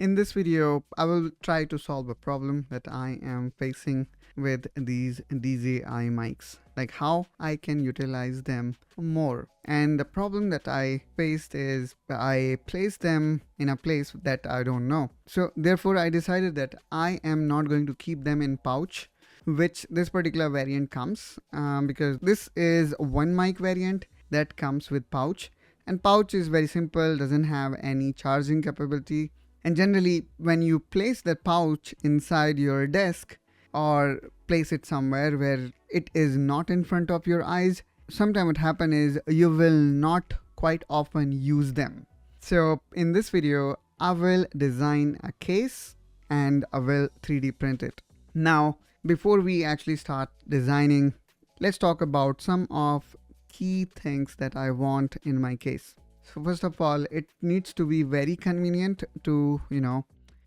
In this video, I will try to solve a problem that I am facing with these DJI mics, like how I can utilize them more. And the problem that I faced is I placed them in a place that I don't know. So therefore I decided that I am not going to keep them in pouch, which this particular variant comes because this is one mic variant that comes with pouch, and pouch is very simple, doesn't have any charging capability. And generally, when you place that pouch inside your desk or place it somewhere where it is not in front of your eyes, sometimes what happen is you will not quite often use them. So in this video, I will design a case and I will 3D print it. Now, before we actually start designing, let's talk about some of key things that I want in my case. So first of all, it needs to be very convenient to,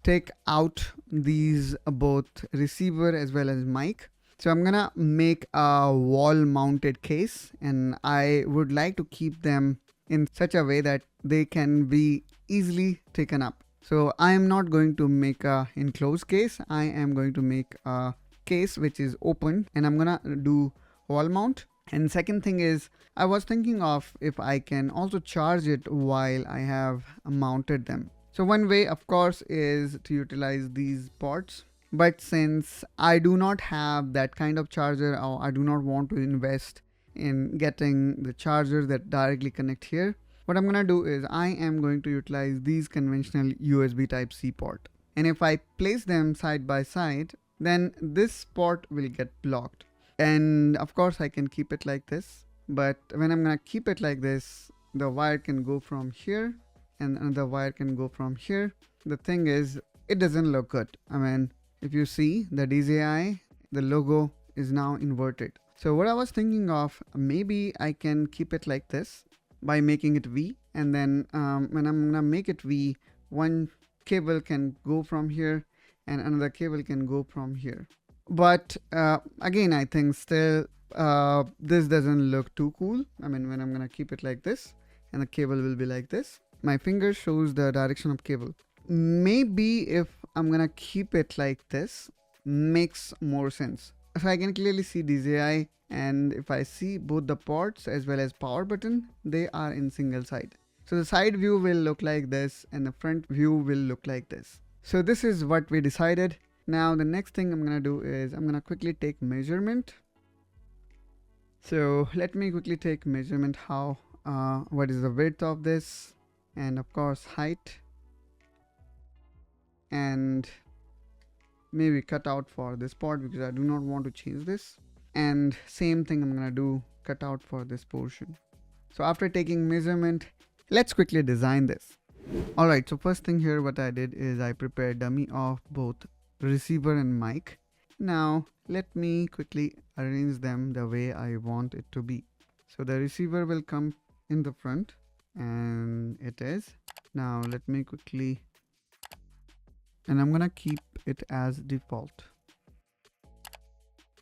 take out these both receiver as well as mic. So I'm gonna make a wall mounted case, and I would like to keep them in such a way that they can be easily taken up. So I am not going to make a enclosed case. I am going to make a case which is open, and I'm gonna do wall mount. And second thing is, I was thinking of if I can also charge it while I have mounted them. So one way, of course, is to utilize these ports. But since I do not have that kind of charger, or I do not want to invest in getting the charger that directly connect here, what I'm gonna do is I am going to utilize these conventional USB Type-C port. And if I place them side by side, then this port will get blocked. And of course I can keep it like this, but when I'm gonna keep it like this, the wire can go from here and another wire can go from here. The thing is, it doesn't look good. I mean, if you see the DJI, the logo is now inverted. So what I was thinking of, maybe I can keep it like this by making it V, and then when I'm gonna make it V, one cable can go from here and another cable can go from here. But again, I think still this doesn't look too cool. I mean, when I'm gonna keep it like this and the cable will be like this, my finger shows the direction of cable. Maybe if I'm gonna keep it like this, makes more sense. If I can clearly see DJI, and if I see both the ports as well as power button, they are in single side. So the side view will look like this and the front view will look like this. So this is what we decided. Now the next thing I'm gonna do is I'm gonna quickly take measurement. So let me quickly take measurement how what is the width of this, and of course height, and maybe cut out for this part because I do not want to change this. And same thing I'm gonna do, cut out for this portion. So after taking measurement, let's quickly design this. Alright, so first thing here, what I did is I prepared dummy of both receiver and mic. Now let me quickly arrange them the way I want it to be. So the receiver will come in the front, and it is. Now let me quickly, and I'm gonna keep it as default.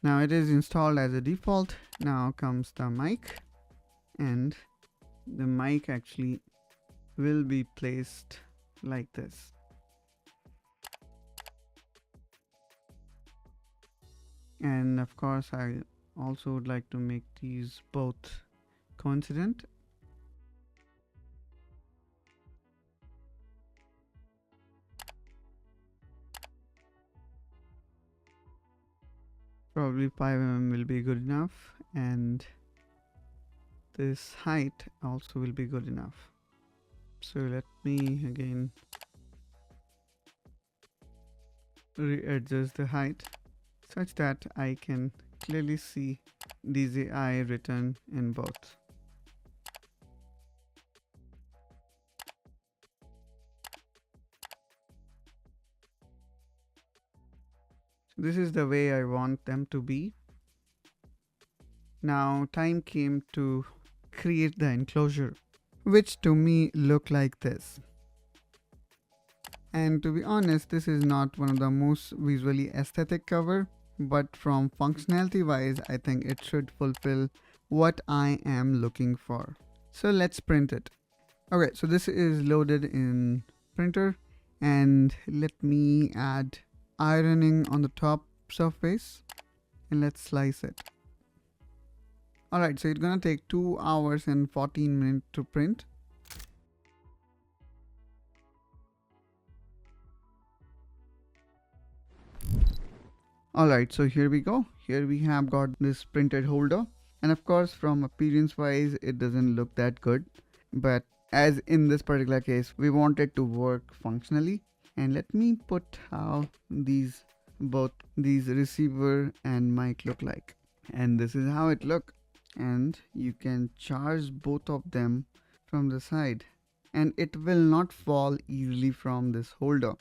Now it is installed as a default. Now comes the mic, and the mic actually will be placed like this. And of course I also would like to make these both coincident. Probably 5 mm will be good enough, and this height also will be good enough. So let me again readjust the height such that I can clearly see DJI written in both. So this is the way I want them to be. Now time came to create the enclosure, which to me look like this. And to be honest, this is not one of the most visually aesthetic cover, but from functionality wise, I think it should fulfill what I am looking for. So let's print it. Okay, so this is loaded in printer, And let me add ironing on the top surface, and let's slice it. Alright, so it's gonna take 2 hours and 14 minutes to print. Alright, so here we go. Here we have got this printed holder, and of course from appearance wise it doesn't look that good, but as in this particular case we want it to work functionally. And let me put how both these receiver and mic look like, and this is how it look. And you can charge both of them from the side, and it will not fall easily from this holder.